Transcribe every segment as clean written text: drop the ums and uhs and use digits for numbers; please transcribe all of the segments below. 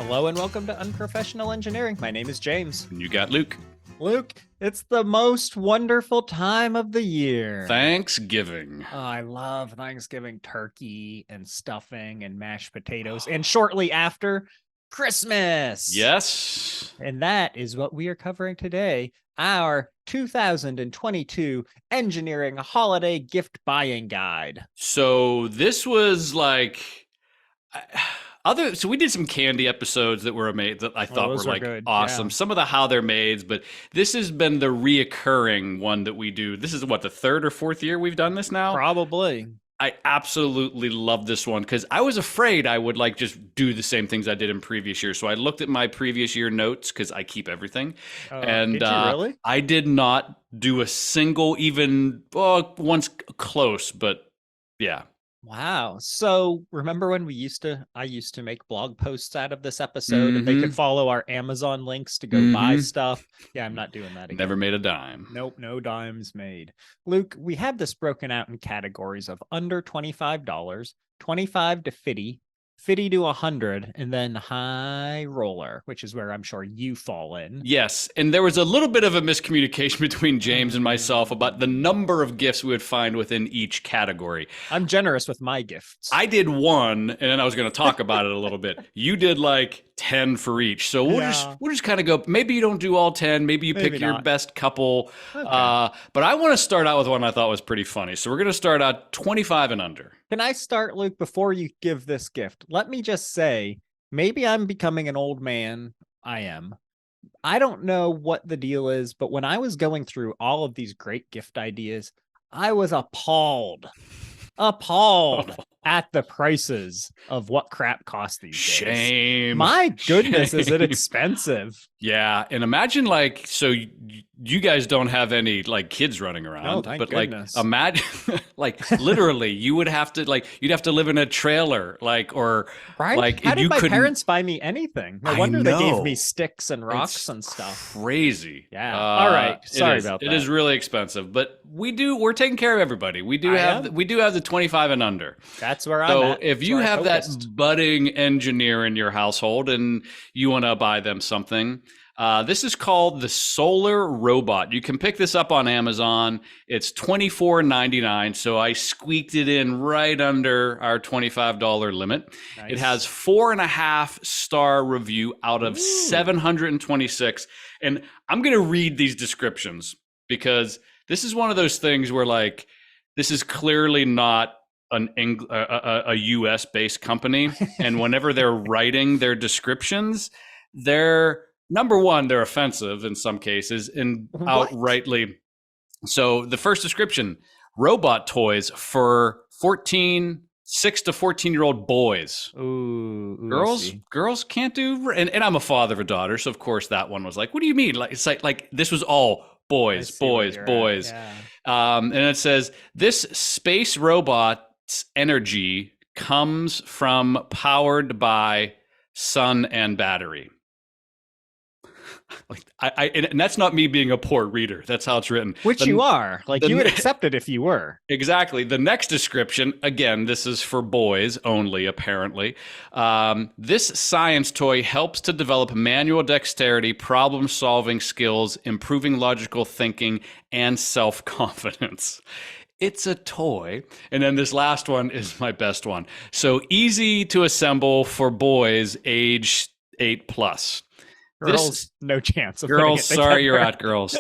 Hello and welcome to Unprofessional Engineering. My name is James. And you got Luke. Luke, it's the most wonderful time of the year. Thanksgiving. Oh, I love Thanksgiving turkey and stuffing and mashed potatoes. And shortly after, Christmas. Yes. And that is what we are covering today. Our 2022 Engineering Holiday Gift Buying Guide. So this was like so we did some candy episodes that were made that I thought were like good. awesome. Yeah. Some of the how they're made, but this has been the reoccurring one that we do. This is what, the third or fourth year we've done this now? Probably. I absolutely love this one because I was afraid I would like just do the same things I did in previous years. So I looked at my previous year notes because I keep everything. And did you really? I did not do a single, even once close, but yeah. Wow. So remember when I used to make blog posts out of this episode and they could follow our Amazon links to go buy stuff. Yeah, I'm not doing that again. Never made a dime. Nope, no dimes made. Luke, we have this broken out in categories of under $25, 25 to 50, 50 to 100, and then high roller, which is where I'm sure you fall in. Yes, and there was a little bit of a miscommunication between James and myself about the number of gifts we would find within each category. I'm generous with my gifts. I did one, and then I was going to talk about it a little bit. You did like 10 for each, so we'll just kind of go. Maybe you don't do all 10. Maybe you pick your best couple. Okay. But I want to start out with one I thought was pretty funny. So we're going to start out 25 and under. Can I start, Luke, before you give this gift? Let me just say, maybe I'm becoming an old man. I am. I don't know what the deal is, but when I was going through all of these great gift ideas, I was appalled at the prices of what crap costs these days. Shame. My goodness, is it expensive? Yeah, and imagine like, so you guys don't have any like kids running around, no, thank but goodness. Like imagine like literally you would have to like, you'd have to live in a trailer, like, or right? Like how did my parents buy me anything? No wonder they gave me sticks and rocks it's and stuff. Crazy. Yeah. All right. Sorry about that. It is really expensive, but we're taking care of everybody. We do have the 25 and under. That's where I'm so at. If you have that budding engineer in your household and you want to buy them something, this is called the Solar Robot. You can pick this up on Amazon. It's $24.99. So I squeaked it in right under our $25 limit. Nice. It has 4.5-star review out of 726. And I'm going to read these descriptions because this is one of those things where like, this is clearly not a US based company. And whenever they're writing their descriptions, number one, they're offensive in some cases and outrightly. So the first description, robot toys for 6 to 14-year-old boys. Ooh, girls can't do, and I'm a father of a daughter. So of course that one was like, what do you mean? Like, it's like this was all boys. Yeah. And it says, this space robot's energy comes from powered by sun and battery. Like and that's not me being a poor reader. That's how it's written. Which you are. Like you would accept it if you were. Exactly. The next description, again, this is for boys only, apparently. This science toy helps to develop manual dexterity, problem-solving skills, improving logical thinking, and self-confidence. It's a toy. And then this last one is my best one. So easy to assemble for boys age 8+. Girls, no chance. Girls, sorry you're out, girls.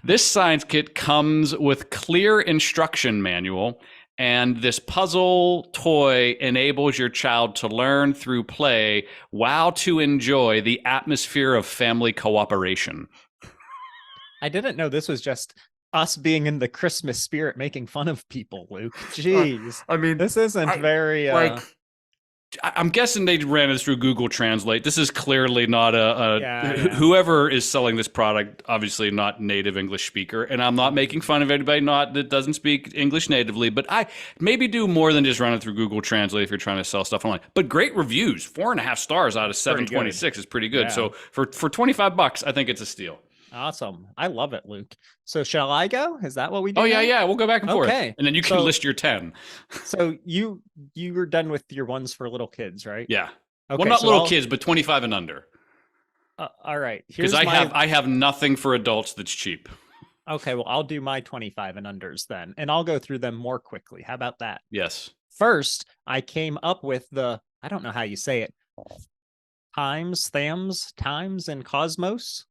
This science kit comes with clear instruction manual, and this puzzle toy enables your child to learn through play while to enjoy the atmosphere of family cooperation. I didn't know this was just us being in the Christmas spirit, making fun of people, Luke. Jeez. I mean, this isn't very... I'm guessing they ran it through Google Translate. This is clearly not whoever is selling this product, obviously not native English speaker. And I'm not making fun of anybody that doesn't speak English natively, but I maybe do more than just run it through Google Translate if you're trying to sell stuff online. But great reviews, 4.5 stars out of 726 is pretty good. Yeah. So for $25, I think it's a steal. Awesome. I love it, Luke. So shall I go? Is that what we do? Oh, yeah. We'll go back and forth. Okay. And then you can list your 10. So you were done with your ones for little kids, right? Yeah. Well, Okay, not so little kids, but 25 and under. all right. Because Here's my I have nothing for adults that's cheap. Okay, well, I'll do my 25 and unders then, and I'll go through them more quickly. How about that? Yes. First, I came up with I don't know how you say it, Times and Cosmos.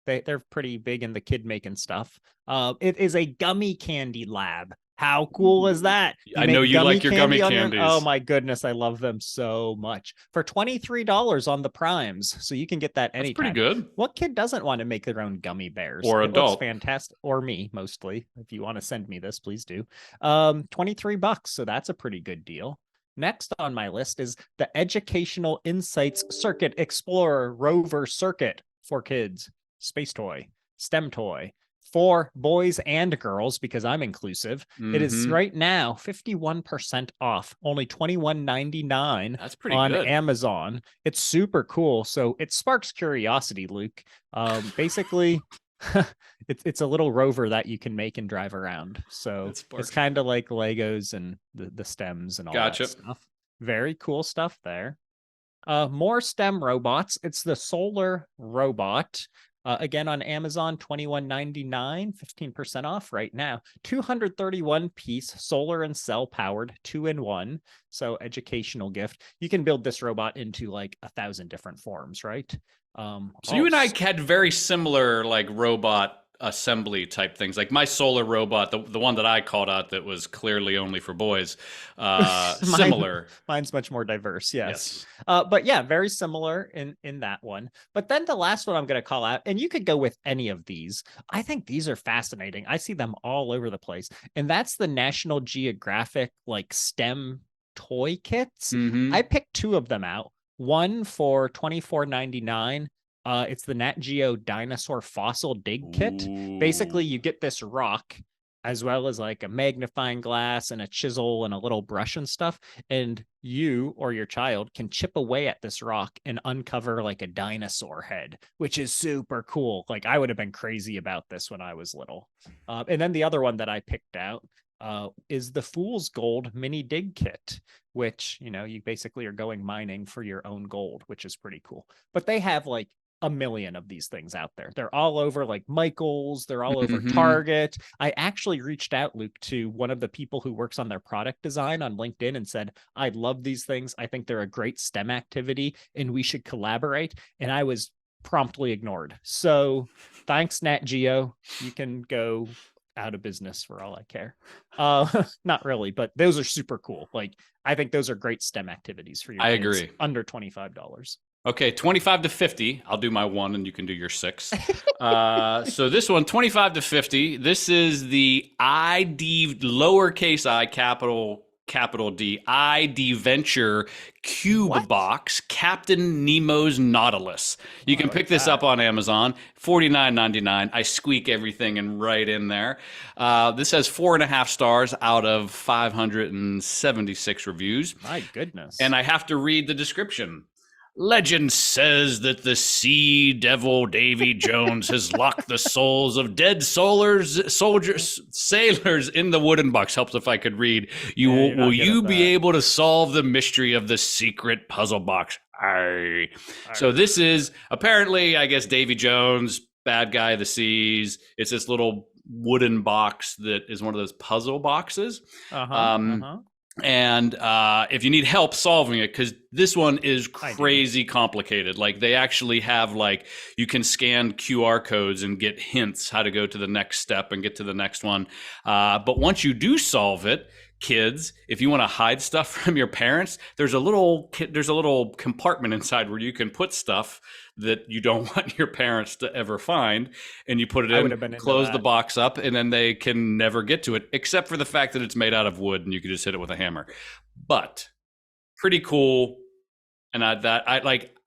They're pretty big in the kid making stuff. It is a gummy candy lab. How cool is that? You I know make you gummy like your gummy candy on your. Oh candies. my goodness, I love them so much. For $23 on the Primes, so you can get that That's pretty anytime. good. What kid doesn't want to make their own gummy bears? Or It looks adult. fantastic. Or me, mostly. If you want to send me this, please do. 23 bucks, so that's a pretty good deal. Next on my list is the Educational Insights Circuit Explorer Rover Circuit for kids. Space toy, STEM toy for boys and girls because I'm inclusive. It is right now 51% off, only $21.99 That's pretty on good. Amazon. It's super cool. So it sparks curiosity, Luke. Basically, it's a little rover that you can make and drive around. So it's kind of like Legos and the stems and all that stuff. Very cool stuff there. More STEM robots. It's the solar robot. Again on Amazon, $21.99, 15% off right now. 231 piece solar and cell powered 2-in-1. So educational gift. You can build this robot into like 1,000 different forms, right? So you and I had very similar like robot assembly type things. Like my solar robot, the one that I called out that was clearly only for boys, similar. Mine's much more diverse, yes. But yeah, very similar in that one. But then the last one I'm going to call out, and you could go with any of these. I think these are fascinating. I see them all over the place. And that's the National Geographic like STEM toy kits. I picked two of them out. One for $24.99. It's the Nat Geo Dinosaur Fossil Dig Kit. Basically, you get this rock as well as like a magnifying glass and a chisel and a little brush and stuff. And you or your child can chip away at this rock and uncover like a dinosaur head, which is super cool. Like I would have been crazy about this when I was little. And then the other one that I picked out is the Fool's Gold Mini Dig Kit, which, you know, you basically are going mining for your own gold, which is pretty cool. But they have like a million of these things out there. They're all over like Michael's, they're all over Target. I actually reached out, Luke, to one of the people who works on their product design on LinkedIn and said, I love these things. I think they're a great STEM activity and we should collaborate. And I was promptly ignored. So thanks, Nat Geo. You can go out of business for all I care. Not really, but those are super cool. Like I think those are great STEM activities for your kids. Agree. Under $25. Okay, 25 to 50. I'll do my one and you can do your six. So this one, 25 to 50. This is the ID lowercase I capital D ID Venture Cube Box Captain Nemo's Nautilus. You can pick this up on Amazon, $49.99. I squeak everything and right in there. This has 4.5 stars out of 576 reviews. My goodness. And I have to read the description. Legend says that the sea devil Davy Jones has locked the souls of dead sailors in the wooden box. Helps if I could read. Will you be able to solve the mystery of the secret puzzle box? Aye. So this is apparently, I guess, Davy Jones, bad guy of the seas. It's this little wooden box that is one of those puzzle boxes. And if you need help solving it, because this one is crazy complicated. Like they actually have like you can scan QR codes and get hints how to go to the next step and get to the next one. But once you do solve it, kids, if you want to hide stuff from your parents, there's a little compartment inside where you can put stuff that you don't want your parents to ever find, and you put it in, close the box up, and then they can never get to it, except for the fact that it's made out of wood and you can just hit it with a hammer. But pretty cool. And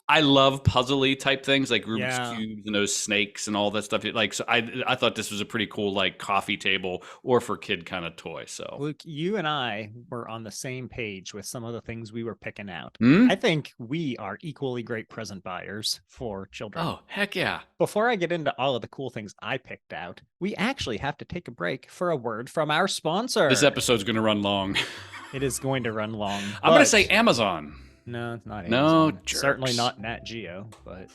I love puzzly type things like Rubik's Cubes and those snakes and all that stuff. So I thought this was a pretty cool like coffee table or for kid kind of toy. So Luke, you and I were on the same page with some of the things we were picking out. I think we are equally great present buyers for children. Oh, heck yeah. Before I get into all of the cool things I picked out, we actually have to take a break for a word from our sponsor. This episode's going to run long. It is going to run long. I'm going to say Amazon. No, it's not No, Amazon. Certainly jerks. not Nat Geo, but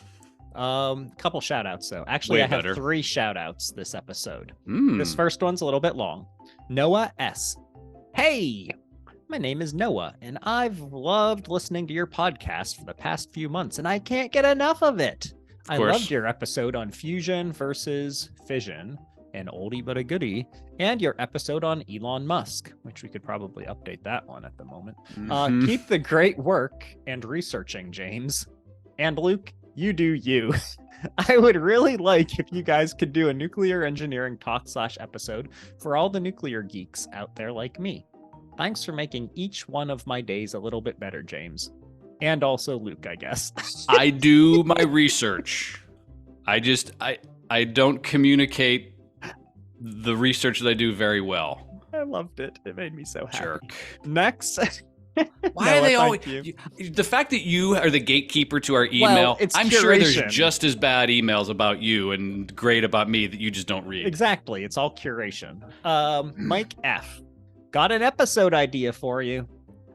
couple shout outs though. Actually, Way I have better. 3 shout outs this episode. This Hmm. first one's a little bit long. Noah S. Hey, my name is Noah, and I've loved listening to your podcast for the past few months, and I can't get enough of it. Of I loved course. your episode on fusion versus fission, an oldie but a goodie, and your episode on Elon Musk, which we could probably update that one at the moment. Mhm. Keep the great work and researching, James. And Luke, you do you. I would really like if you guys could do a nuclear engineering talk/episode for all the nuclear geeks out there like me. Thanks for making each one of my days a little bit better, James. And also Luke, I guess. I do my research. I don't communicate the research that I do very well. I loved it. It made me so happy. Jerk. Next. Why Noah, are they always thank you. the fact that you are the gatekeeper to our email? Well, it's I'm sure there's curation. just as bad emails about you and great about me that you just don't read. Exactly. It's all curation. Mike F. Got an episode idea for you.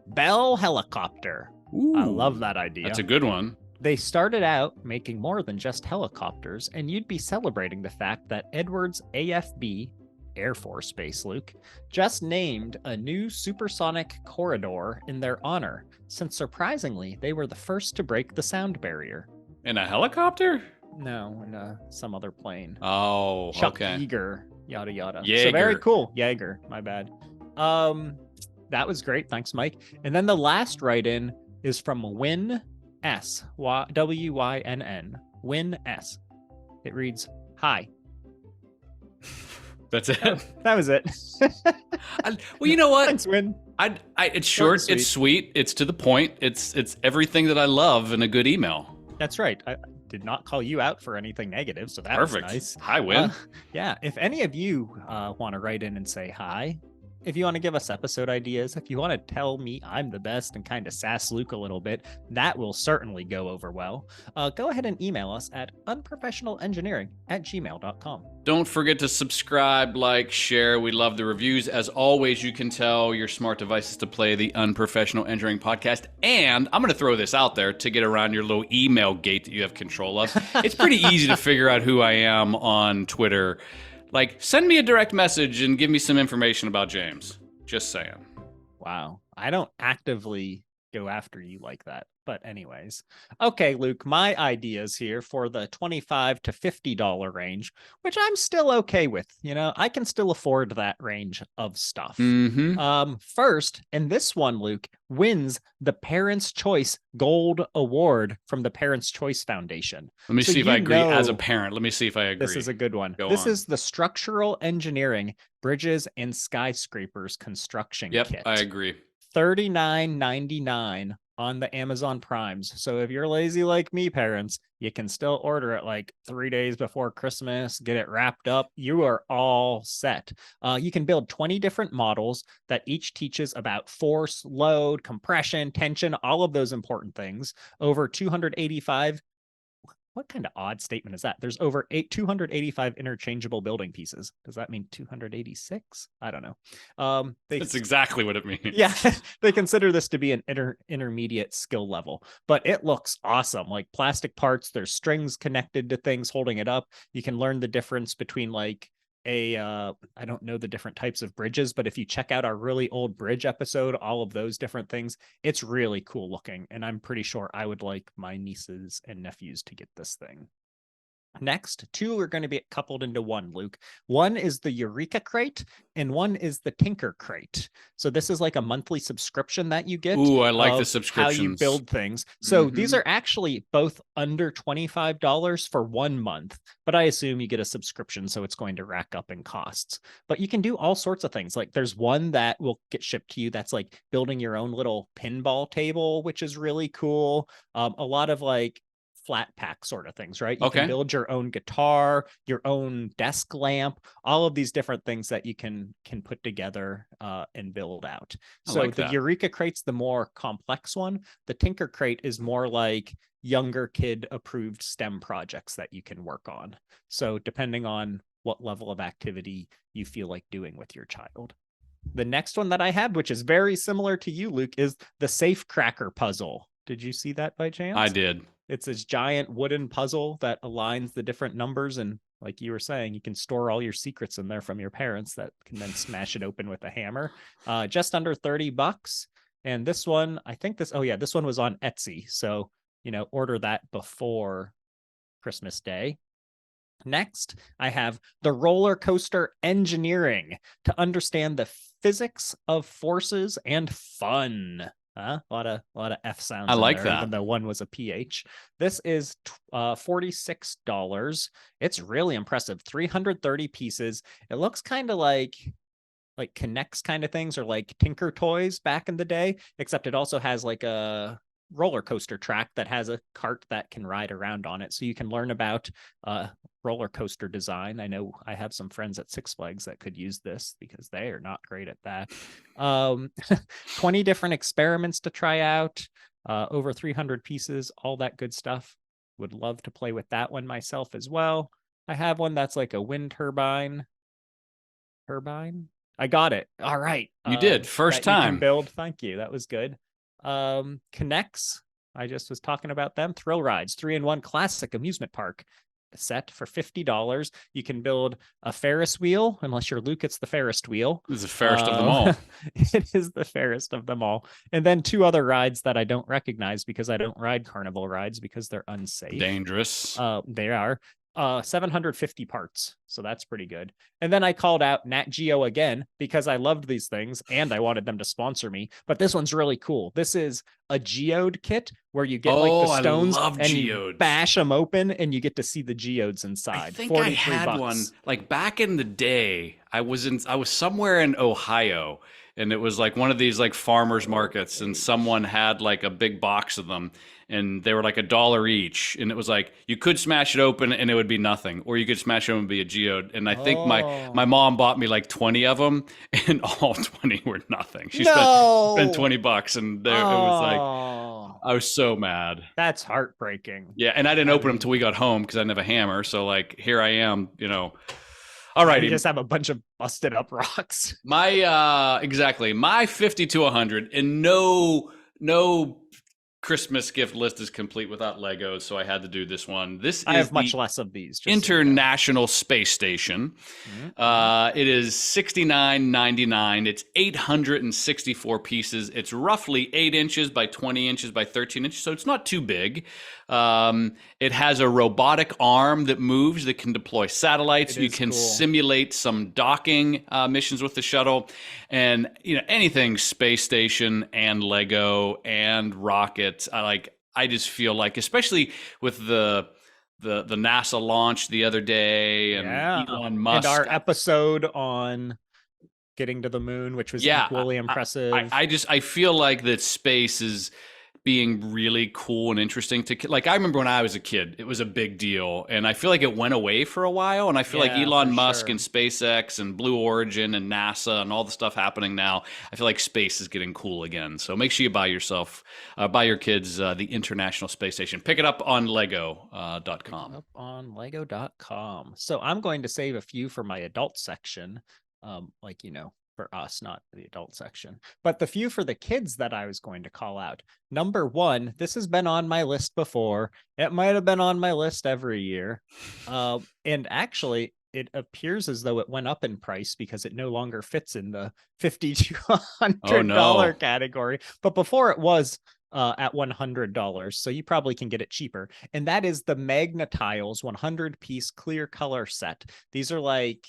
Bell Helicopter. Ooh, I love that idea. That's a good one. They started out making more than just helicopters, and you'd be celebrating the fact that Edwards AFB, Air Force Base, Luke, just named a new supersonic corridor in their honor, since surprisingly, they were the first to break the sound barrier. In a helicopter? No, in some other plane. Oh, Chuck okay. Yeager, yada yada. Yeager. So very cool. Yeager, my bad. That was great. Thanks, Mike. And then the last write-in is from Win S. WYNN. Win S. It reads, "Hi." That's it. That was it. Well, you know what? Thanks, Win. It's short, Sweet. it's sweet, it's to the point, it's everything that I love in a good email. That's right. I did not call you out for anything negative, so that Perfect. was nice. Hi, Win. Yeah, if any of you want to write in and say hi, if you want to give us episode ideas, if you want to tell me I'm the best and kind of sass Luke a little bit, that will certainly go over well. Go ahead and email us at unprofessionalengineering@gmail.com. Don't forget to subscribe, like, share. We love the reviews. As always, you can tell your smart devices to play the Unprofessional Engineering podcast. And I'm going to throw this out there to get around your little email gate that you have control of. It's pretty easy to figure out who I am on Twitter. Like, send me a direct message and give me some information about James. Just saying. Wow. I don't actively go after you like that. But anyways. Okay, Luke, my ideas here for the $25 to $50 range, which I'm still okay with. You know, I can still afford that range of stuff. Mm-hmm. First, and this one, Luke, wins the Parents' Choice Gold Award from the Parents' Choice Foundation. Let me So see if you I agree know- as a parent. Let me see if I agree. This is a good one. Go This on. is the Structural Engineering Bridges and Skyscrapers Construction Yep, Kit. I agree. $39.99 on the Amazon Primes. So if you're lazy like me, parents, you can still order it like 3 days before Christmas, get it wrapped up. You are all set. You can build 20 different models that each teaches about force, load, compression, tension, all of those important things. Over 285. What kind of odd statement is that? There's over 285 interchangeable building pieces. Does that mean 286? I don't know. That's exactly what it means. Yeah, they consider this to be an intermediate skill level, but it looks awesome. Like plastic parts, there's strings connected to things holding it up. You can learn the difference between like I don't know the different types of bridges, but if you check out our really old bridge episode, all of those different things, it's really cool looking. And I'm pretty sure I would like my nieces and nephews to get this thing. Next, 2 are going to be coupled into one, Luke. One is the Eureka Crate, and one is the Tinker Crate. So this is like a monthly subscription that you get. Ooh, I like the How subscriptions. you build things. So Mhm. these are actually both under $25 for 1 month, but I assume you get a subscription, so it's going to rack up in costs. But you can do all sorts of things. Like there's one that will get shipped to you that's like building your own little pinball table, which is really cool. A lot of like flat pack sort of things, right? You Okay. can build your own guitar, your own desk lamp, all of these different things that you can put together and build out. I So like the that. Eureka Crate's the more complex one. The Tinker Crate is more like younger kid approved STEM projects that you can work on. So depending on what level of activity you feel like doing with your child. The next one that I had, which is very similar to you, Luke, is the Safe Cracker Puzzle. Did you see that by I chance? did. It's this giant wooden puzzle that aligns the different numbers. And like you were saying, you can store all your secrets in there from your parents that can then smash it open with a hammer. Just under $30. And this one, I think this, oh yeah, this one was on Etsy. So, order that before Christmas Day. Next, I have the roller coaster engineering to understand the physics of forces and fun. A lot of F I sounds in like there, that. even though one was a PH. This is $46. It's really impressive. 330 pieces. It looks kind of like Connects kind of things, or like Tinker Toys back in the day, except it also has like a roller coaster track that has a cart that can ride around on it. So you can learn about roller coaster design. I know I have some friends at Six Flags that could use this because they are not great at that. 20 different experiments to try out, over 300 pieces, all that good stuff. Would love to play with that one myself as well. I have one that's like a wind turbine. I got it. All right. You did. First That you can time. build. Thank you. That was good. Connects. I just was talking about them. Thrill Rides, 3-in-1 classic amusement park set for $50. You can build a Ferris wheel, unless you're Luke, it's the Ferris wheel. This is the fairest of them all. It is the fairest of them all. And then two other rides that I don't recognize because I don't ride carnival rides because they're unsafe. Dangerous. They are. 750 parts. So that's pretty good. And then I called out Nat Geo again because I loved these things and I wanted them to sponsor me. But this one's really cool. This is a geode kit where you get like the Oh, I stones love and you geodes. bash them open and you get to see the geodes I inside. think I 43 had bucks. one like back in the day. I was somewhere in Ohio, and it was like one of these like farmers markets, and someone had like a big box of them, and they were like $1 each, and it was like you could smash it open and it would be nothing, or you could smash it open and be a geode. And I think my Oh. mom bought me like 20 of them, and all 20 were nothing. She spent No. 20 bucks, and it was like Oh. I was so mad. That's heartbreaking. Yeah, and I didn't I open them mean, till we got home because I didn't have a hammer. So like here I am. All now you righty. just have a bunch of busted up rocks. My exactly. My 50 to 100, and no Christmas gift list is complete without Legos, so I had to do this one. This I is have much the less of these, just so you know. International Space Station. Mm-hmm. It is $69.99. It's 864 pieces. It's roughly 8 inches by 20 inches by 13 inches, so it's not too big. It has a robotic arm that moves that can deploy satellites. You can cool. simulate some docking missions with the shuttle, and anything space station and Lego and rockets. I just feel like, especially with the NASA launch the other day and Elon Musk. And our episode on getting to the moon, which was equally impressive. I feel like that space is being really cool and interesting to, like, I remember when I was a kid, it was a big deal, and I feel like it went away for a while, and I feel like Elon Musk and SpaceX and Blue Origin and NASA and all the stuff happening now, I feel like space is getting cool again. So make sure you buy your kids the International Space Station. Pick it up on Lego.com. Up on Lego.com. So I'm going to save a few for my adult section, for us, not the adult section, but the few for the kids that I was going to call out. Number one, this has been on my list before. It might have been on my list every year. And actually, it appears as though it went up in price because it no longer fits in the $50 to $100 category. But before it was at $100, so you probably can get it cheaper. And that is the Magnetiles 100-piece clear color set. These are like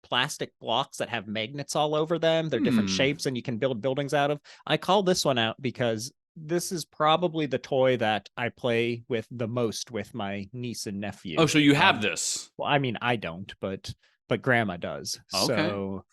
plastic blocks that have magnets all over them. They're different shapes and you can build buildings out of. I call this one out because this is probably the toy that I play with the most with my niece and nephew. Oh, so you have this? Well, I mean, I don't, but grandma does. Okay. So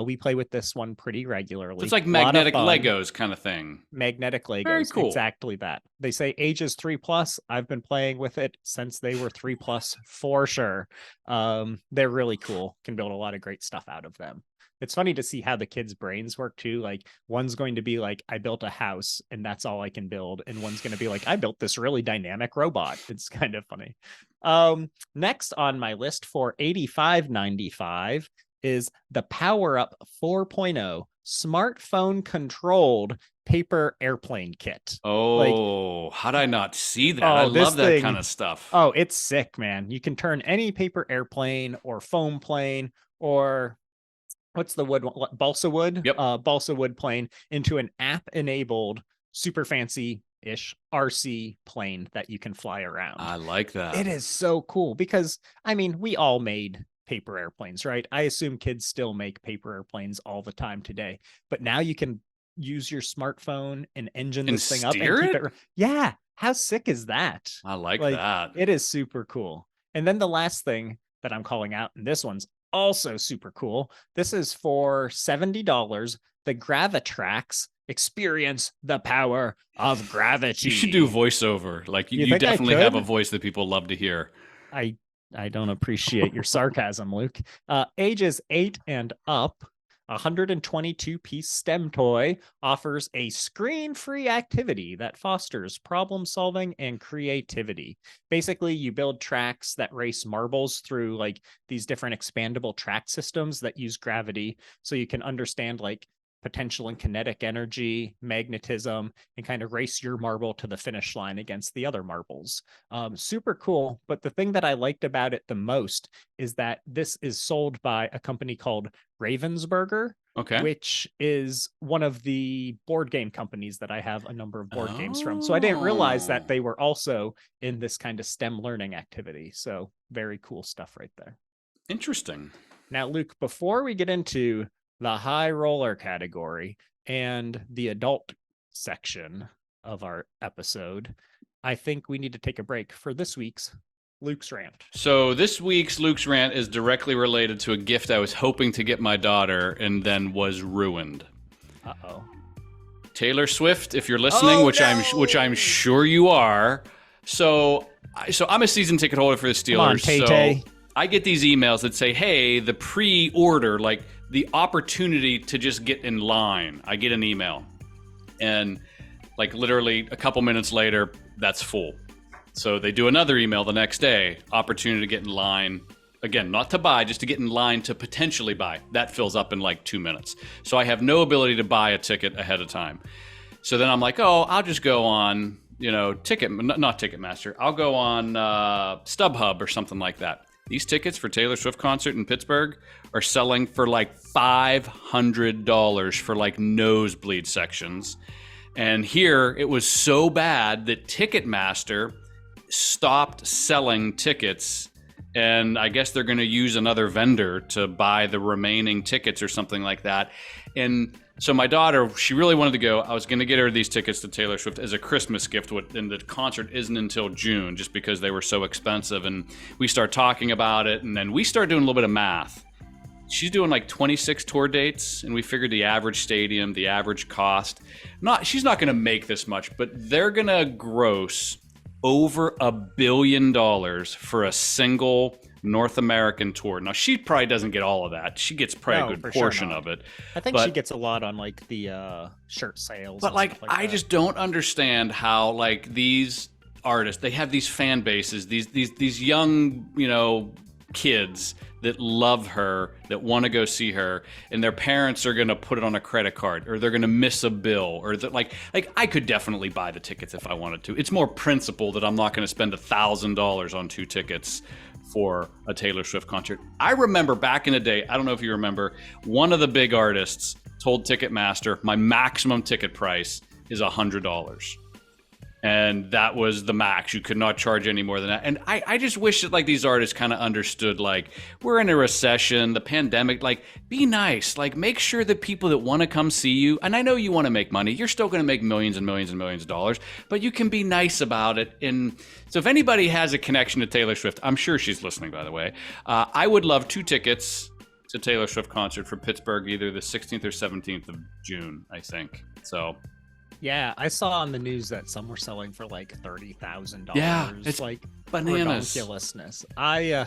we play with this one pretty regularly. So it's like magnetic Legos kind of thing. Magnetic Legos. Very cool. Exactly that. They say ages 3+. I've been playing with it since they were 3+ for sure. They're really cool. Can build a lot of great stuff out of them. It's funny to see how the kids' brains work too. Like one's going to be like, I built a house and that's all I can build. And one's going to be like, I built this really dynamic robot. It's kind of funny. Next on my list for $85.95 is the Power Up 4.0 smartphone controlled paper airplane kit. Like, Oh, how did I not see that? I oh, this love that kind thing, of stuff. oh, it's sick, man. You can turn any paper airplane or foam plane or what's the wood balsa wood Yep. balsa wood plane into an app enabled super fancy ish RC plane that you can fly around. I like that. It is so cool because I mean we all made paper airplanes, right? I assume kids still make paper airplanes all the time today, but now you can use your smartphone and engine And this thing up and steer keep it? it. Yeah, how sick is that? I like Like, that. it is super cool. And then the last thing that I'm calling out, and this one's also super cool. This is for $70. The Gravitrax Experience the Power of Gravity. You should do voiceover. Like you think I definitely have a could? voice that people love to hear. I I don't appreciate your sarcasm, Luke. Ages 8 and up, 122-piece STEM toy offers a screen-free activity that fosters problem solving and creativity. Basically, you build tracks that race marbles through like these different expandable track systems that use gravity, so you can understand like potential and kinetic energy, magnetism, and kind of race your marble to the finish line against the other marbles. Super cool. But the thing that I liked about it the most is that this is sold by a company called Ravensburger, Okay. which is one of the board game companies that I have a number of board games from. So I didn't realize that Oh. they were also in this kind of STEM learning activity. So very cool stuff right there. Interesting. Now, Luke, before we get into the high roller category and the adult section of our episode, I think we need to take a break for this week's Luke's Rant. So this week's Luke's Rant is directly related to a gift I was hoping to get my daughter and then was ruined. Uh-oh. Taylor Swift, if you're listening, which I'm sure you are. So I'm a season ticket holder for the Steelers. Come on, Tay-Tay. So I get these emails that say, "Hey, the pre-order, like the opportunity to just get in line." I get an email, and like literally a couple minutes later, that's full. So they do another email the next day, opportunity to get in line. Again, not to buy, just to get in line to potentially buy. That fills up in like 2 minutes. So I have no ability to buy a ticket ahead of time. So then I'm like, oh, I'll just go on, not Ticketmaster. I'll go on StubHub or something like that. These tickets for Taylor Swift concert in Pittsburgh are selling for like $500 for like nosebleed sections. And here it was so bad that Ticketmaster stopped selling tickets, and I guess they're going to use another vendor to buy the remaining tickets or something like that. And so my daughter, she really wanted to go. I was going to get her these tickets to Taylor Swift as a Christmas gift, and the concert isn't until June just because they were so expensive. And we start talking about it, and then we start doing a little bit of math. She's doing like 26 tour dates, and we figured the average stadium, the average cost. She's not going to make this much, but they're going to gross over $1 billion for a single North American tour. Now, she probably doesn't get all of that. She gets probably a good portion of it. I think she gets a lot on like the shirt sales. But like I just don't understand how like these artists, they have these fan bases, these young, kids that love her, that want to go see her, and their parents are going to put it on a credit card, or they're going to miss a bill, or like I could definitely buy the tickets if I wanted to. It's more principle that I'm not going to spend $1,000 on 2 tickets for a Taylor Swift concert. I remember back in the day, I don't know if you remember, one of the big artists told Ticketmaster, my maximum ticket price is $100. And that was the max. You could not charge any more than that. And I just wish that like these artists kind of understood, like, we're in a recession, the pandemic, like, be nice. Like, make sure that people that want to come see you, and I know you want to make money, you're still going to make millions and millions and millions of dollars, but you can be nice about it. And so if anybody has a connection to Taylor Swift, I'm sure she's listening, by the way, I would love 2 tickets to Taylor Swift concert for Pittsburgh, either the 16th or 17th of June, I think. So... yeah, I saw on the news that some were selling for like $30,000. Yeah, it's like bananas. Ridiculousness. I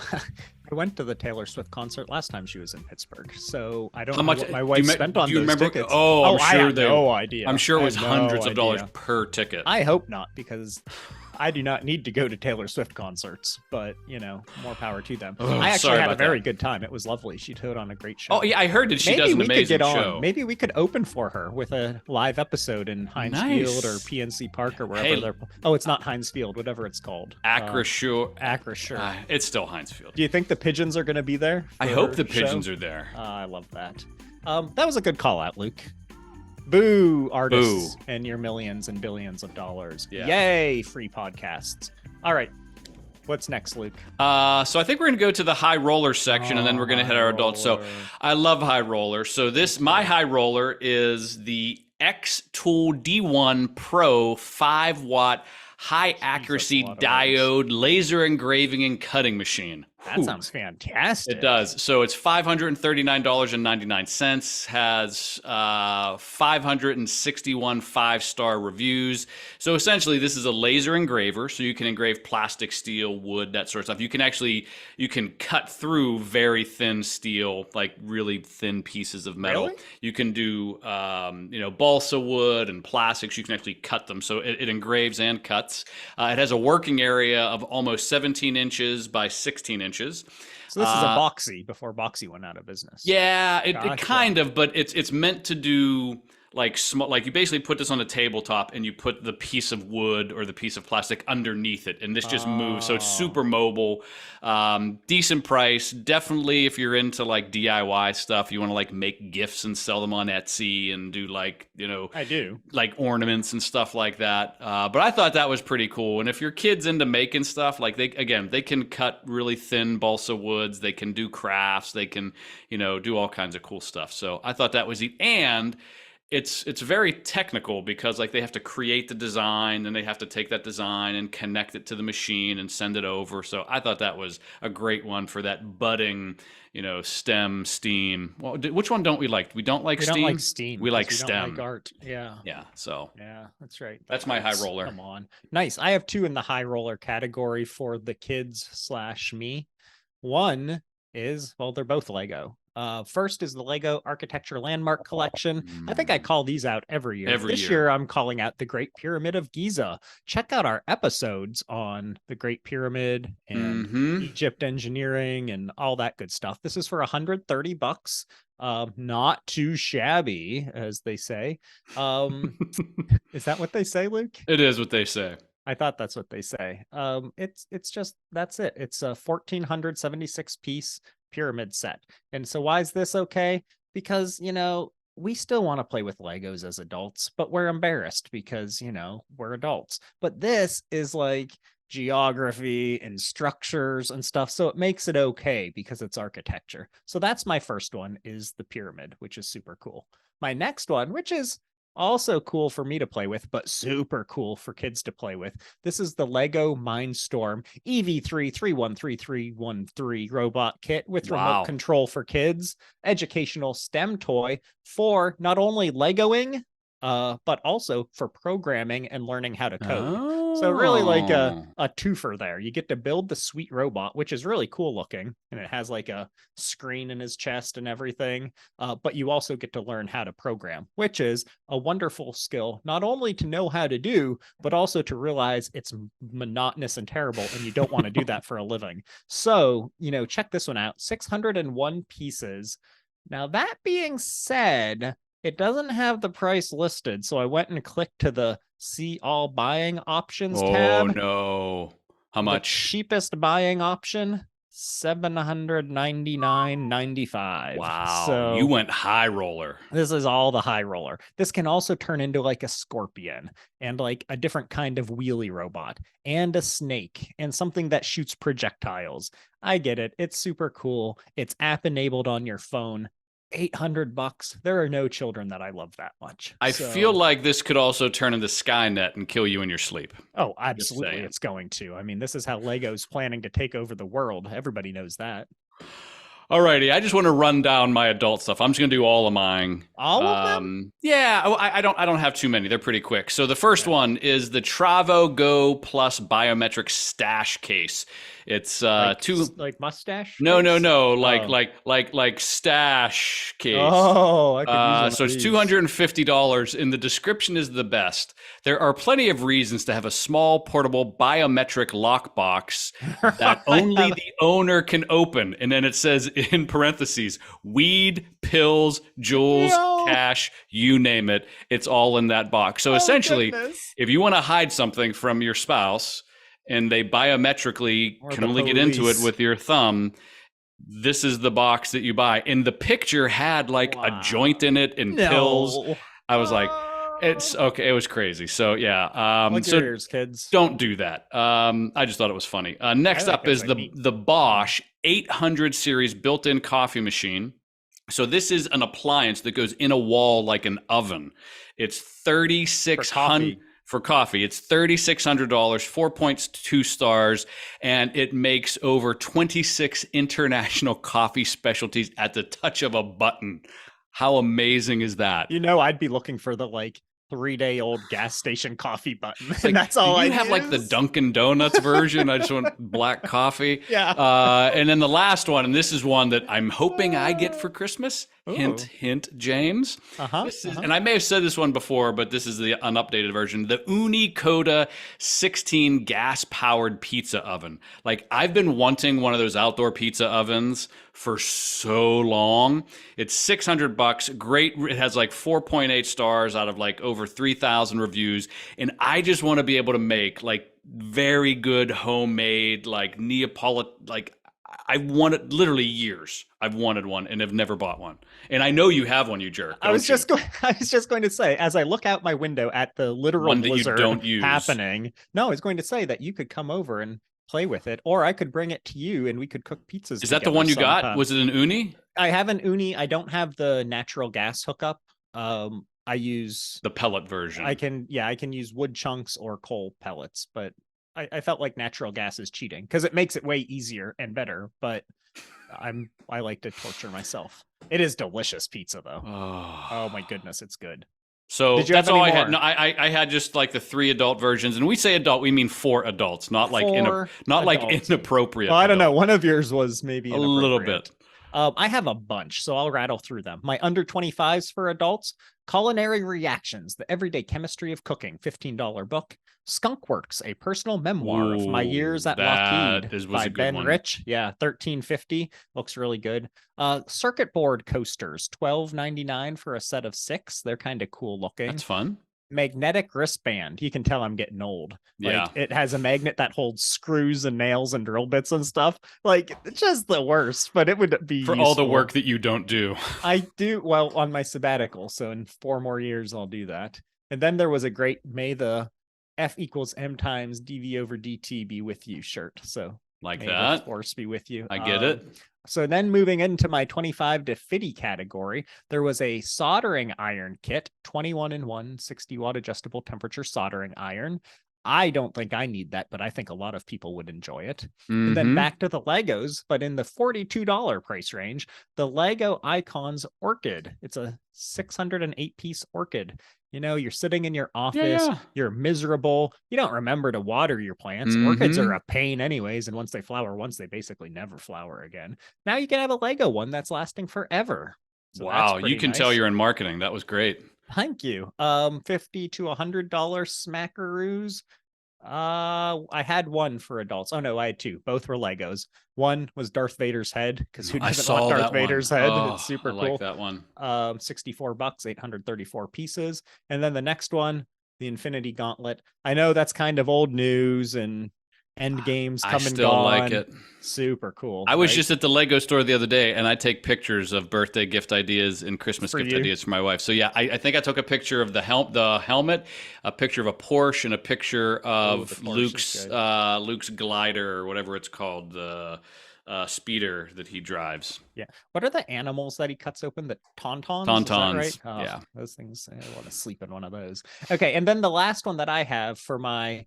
went to the Taylor Swift concert last time she was in Pittsburgh, so I don't How know much what my wife spent on those tickets. Oh, I'm I sure have no idea. I'm sure it was I have hundreds no of dollars idea. per ticket. I hope not, because I do not need to go to Taylor Swift concerts, but more power to them. Oh, I actually sorry had a about very that. good time. It was lovely. She put on a great show. Oh yeah, I heard that she does Maybe an we could amazing get on. show. Maybe we could open for her with a live episode in Heinz Field or Nice. PNC Park or wherever Hey, they're. Oh, it's not Heinz Field, whatever it's called. Acrisure. Acrisure. It's still Heinz Field. Do you think the pigeons are going to be there? I hope the pigeons are there. I love that. That was a good call out, Luke. Boo, artists and your millions and billions of dollars. Yeah. Yay, free podcasts. All right. What's next, Luke? So I think we're going to go to the high roller section, and then we're going to hit our adults. So I love high roller. So my high roller is the X-Tool D1 Pro 5-watt high accuracy diode laser engraving and cutting machine. That sounds fantastic. It does. So it's $539.99, has 561 5-star reviews. So essentially, this is a laser engraver. So you can engrave plastic, steel, wood, that sort of stuff. You can cut through very thin steel, like really thin pieces of metal. Really? You can do, balsa wood and plastics. You can actually cut them. So it engraves and cuts. It has a working area of almost 17 inches by 16 inches. So this is a Boxy before Boxy went out of business. Yeah, it kind of, but it's meant to do like small. Like you basically put this on a tabletop and you put the piece of wood or the piece of plastic underneath it, and this just moves. So it's super mobile, decent price. Definitely, if you're into like DIY stuff, you want to like make gifts and sell them on Etsy and do like I do like ornaments and stuff like that. But I thought that was pretty cool. And if your kid's into making stuff, like they can cut really thin balsa woods. They can do crafts. They can do all kinds of cool stuff. So I thought that was neat. And it's very technical because like they have to create the design and they have to take that design and connect it to the machine and send it over. So I thought that was a great one for that budding, STEM, STEAM. Well, which one don't we like? We don't like STEAM. We don't like STEAM. We like we STEM. Don't like art. Yeah. Yeah. So yeah, that's right. That's my high roller. Come on, nice. I have two in the high roller category for the kids / me. One is they're both Lego. First is the Lego Architecture Landmark Collection. I think I call these out every year. This year, I'm calling out the Great Pyramid of Giza. Check out our episodes on the Great Pyramid and Egypt engineering and all that good stuff. This is for $130. Not too shabby, as they say. Is that what they say, Luke? It is what they say. I thought that's what they say. It's just that's it. It's a 1,476 piece pyramid set. And so why is this okay? Because we still want to play with Legos as adults, but we're embarrassed because we're adults. But this is like geography and structures and stuff, so it makes it okay because it's architecture. So that's my first one, is the pyramid, which is super cool. My next one, which is also cool for me to play with, but super cool for kids to play with. This is the Lego Mindstorm EV3313313 robot kit with remote control for kids, educational STEM toy for not only Legoing, but also for programming and learning how to code. So really like a twofer there. You get to build the sweet robot, which is really cool looking, and it has like a screen in his chest and everything. But you also get to learn how to program, which is a wonderful skill, not only to know how to do, but also to realize it's monotonous and terrible, and you don't want to do that for a living. So, check this one out. 601 pieces. Now, that being said, it doesn't have the price listed, so I went and clicked to the see all buying options tab. Oh no. How much? The cheapest buying option, $799.95. Wow. So you went high roller. This is all the high roller. This can also turn into like a scorpion and like a different kind of wheelie robot and a snake and something that shoots projectiles. I get it. It's super cool. It's app enabled on your phone. $800. There are no children that I love that much. I feel like this could also turn into Skynet and kill you in your sleep. Oh, absolutely. It's going to. I mean, this is how Lego's planning to take over the world. Everybody knows that. Alrighty, I just want to run down my adult stuff. I'm just going to do all of mine. All of them? Yeah, I don't have too many. They're pretty quick. So the first Okay. one is the Travo Go Plus biometric stash case. It's two. Like mustache No, no, case? no. Like Oh. like like like stash case. Oh, I could use one of So it's these. $250, and the description is the best. There are plenty of reasons to have a small, portable biometric lockbox that I only have the owner can open. And then it says in parentheses, weed, pills, jewels, yo. cash, you name it. It's all in that box. So Oh essentially, goodness. if you want to hide something from your spouse and they biometrically Or can the only get into it police. with your thumb, this is the box that you buy. And the picture had like a joint Wow. in it and pills. No. I was like, it's okay. It was crazy. So yeah. Plug your So ears, kids. don't do that. I just thought it was funny. I Next think up it's is a the neat the thing Bosch 800 series built-in coffee machine. So this is an appliance that goes in a wall like an oven. It's for 3600 coffee. for coffee. It's $3,600, 4.2 stars, and it makes over 26 international coffee specialties at the touch of a button. How amazing is that? I'd be looking for the 3-day-old gas station coffee button, It's and like, that's do all you I'd have like the use. Dunkin' Donuts version? I just want black coffee. Yeah. And then the last one, and this is one that I'm hoping I get for Christmas. Hint, Ooh. hint, James. Uh-huh. This is, Uh-huh. and I may have said this one before, but this is the unupdated version. The Uni Coda 16 gas powered pizza oven. Like, I've been wanting one of those outdoor pizza ovens for so long. It's $600. Great. It has like 4.8 stars out of like over 3,000 reviews. And I just want to be able to make like very good homemade, like Neapolitan, like I wanted literally years. I've wanted one and have never bought one. And I know you have one, you jerk, I was don't you? just going I was just going to say, as I look out my window at the literal One that you blizzard don't use. happening, no, I was going to say that you could come over and play with it, or I could bring it to you and we could cook pizzas Is that the together one you got? sometime. Was it an Uni? I have an Uni. I don't have the natural gas hookup. I use The pellet I version. can yeah, I can use wood chunks or coal pellets, but I felt like natural gas is cheating because it makes it way easier and better, but I like to torture myself. It is delicious pizza though. Oh my Oh. goodness, it's good. So Did you have that's any all I had. No, more? I had just like the 3 adult versions, and we say adult, we mean for adults, not like For not like adults. inappropriate Well, I don't know. adult. One of yours was maybe A little bit. inappropriate. I have a bunch, so I'll rattle through them. My under 25s for adults, Culinary Reactions, The Everyday Chemistry of Cooking, $15 book. Skunk Works, A Personal Memoir of My Years Ooh, at Lockheed that was by a good Ben one. Rich. Yeah, 1350. Looks really good. Circuit board coasters, 12.99 for a set of 6. They're kind of cool looking. That's fun. Magnetic wristband. You can tell I'm getting old. Yeah. Like it has a magnet that holds screws and nails and drill bits and stuff. Like it's just the worst, but it would be For all the useful. work that you don't do. I do well on my sabbatical, so in 4 more years I'll do that. And then there was a great May the F equals M times dV over dt be with you shirt. So Like may the that. force be with you. I get it. So then moving into my 25 to 50 category, there was a soldering iron kit, 21 in 1, 60-watt adjustable temperature soldering iron. I don't think I need that, but I think a lot of people would enjoy it. And then Mm-hmm. back to the Legos, but in the $42 price range, the Lego Icons Orchid. It's a 608-piece orchid. You're sitting in your Yeah, office, yeah. you're miserable, you don't remember to water your plants. Orchids are Mm-hmm. a pain anyways, and once they flower once, they basically never flower again. Now you can have a Lego one that's lasting forever. So that's Wow, you pretty can tell nice. you're in marketing. That was great. Thank you. 50 to $100 smackaroos. I had one for adults. Oh no, I had two. Both were Legos. One was Darth Vader's head, because who I doesn't want saw Darth that one. Vader's head? Oh, It's I super like cool. that one. $64, 834 pieces. And then the next one, the Infinity Gauntlet. I know that's kind of old news and end games I come and still like gone. it. Super cool, I was right? just at the Lego store the other day, and I take pictures of birthday gift ideas and Christmas For gift you. ideas for my wife. So yeah, I think I took a picture of the helmet, a picture of a Porsche, and a picture Oh, the of Porsche is good. Luke's glider or whatever it's called, the speeder that he drives. Yeah. What are the animals that he cuts open? The tauntauns? Is that right? Tauntauns. Oh, Yeah. those things. I want to sleep in one of those. Okay. And then the last one that I have for my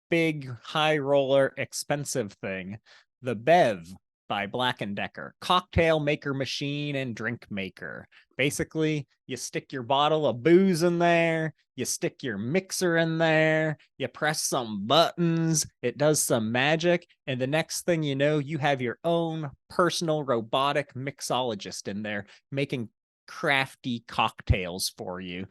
big high roller expensive thing, the Bev by Black and Decker. Cocktail maker machine and drink maker. Basically, you stick your bottle of booze in there, you stick your mixer in there, you press some buttons, it does some magic, and the next thing you know, you have your own personal robotic mixologist in there making crafty cocktails for you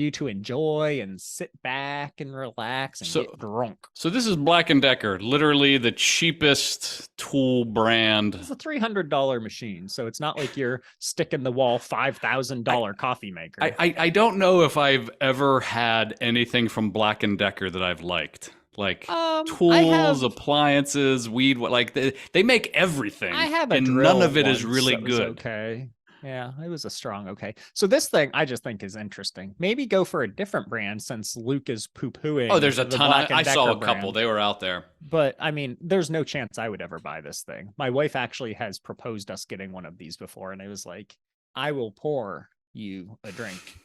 to enjoy and sit back and relax and So get drunk. so this is Black and Decker, literally the cheapest tool brand. It's a $300 machine, so it's not like you're stick in the wall $5,000 coffee maker. I don't know if I've ever had anything from Black and Decker that I've liked. Like tools, appliances, weed, like they make everything. I have a and drill none of it is really good. Okay. Yeah, it was a strong okay. So this thing I just think is interesting. Maybe go for a different brand since Luke is poo-pooing. Oh, there's a ton. I saw a couple. They were out there. But I mean, there's no chance I would ever buy this thing. My wife actually has proposed us getting one of these before, and it was like, I will pour you a drink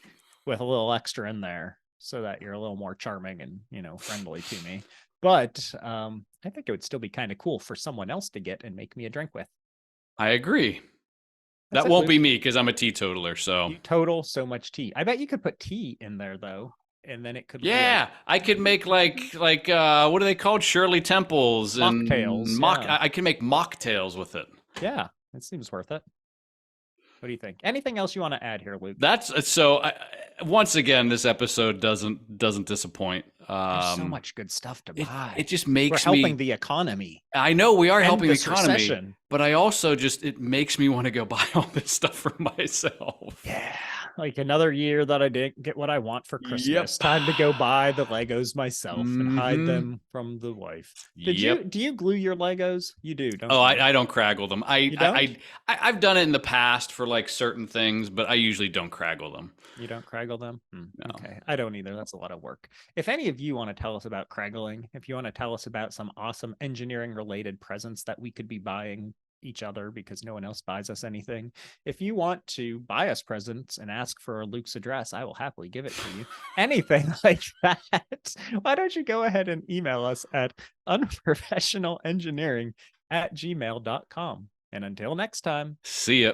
with a little extra in there so that you're a little more charming and, friendly to me. But I think it would still be kind of cool for someone else to get and make me a drink with. I agree. That won't be me because I'm a teetotaler. So you total so much tea. I bet you could put tea in there though, and then it could. Yeah, I could make like what are they called? Shirley Temples and mocktails. Yeah. I can make mocktails with it. Yeah, it seems worth it. What do you think? Anything else you want to add here, Luke? That's so. Once again, this episode doesn't disappoint. There's so much good stuff to buy. It just makes We're helping the economy. I know we are helping the economy, recession. But I also it makes me want to go buy all this stuff for myself. Yeah, like another year that I didn't get what I want for Christmas. Yep. Time to go buy the Legos myself and hide them from the wife. Do you glue your Legos? You do, don't you? I don't craggle them. I've done it in the past for like certain things, but I usually don't craggle them. You don't craggle them? No. Okay. I don't either. That's a lot of work. If any of you want to tell us about craggling, if you want to tell us about some awesome engineering related presents that we could be buying each other because no one else buys us anything. If you want to buy us presents and ask for Luke's address, I will happily give it to you. Anything like that. Why don't you go ahead and email us at unprofessionalengineering@gmail.com. And until next time. See ya.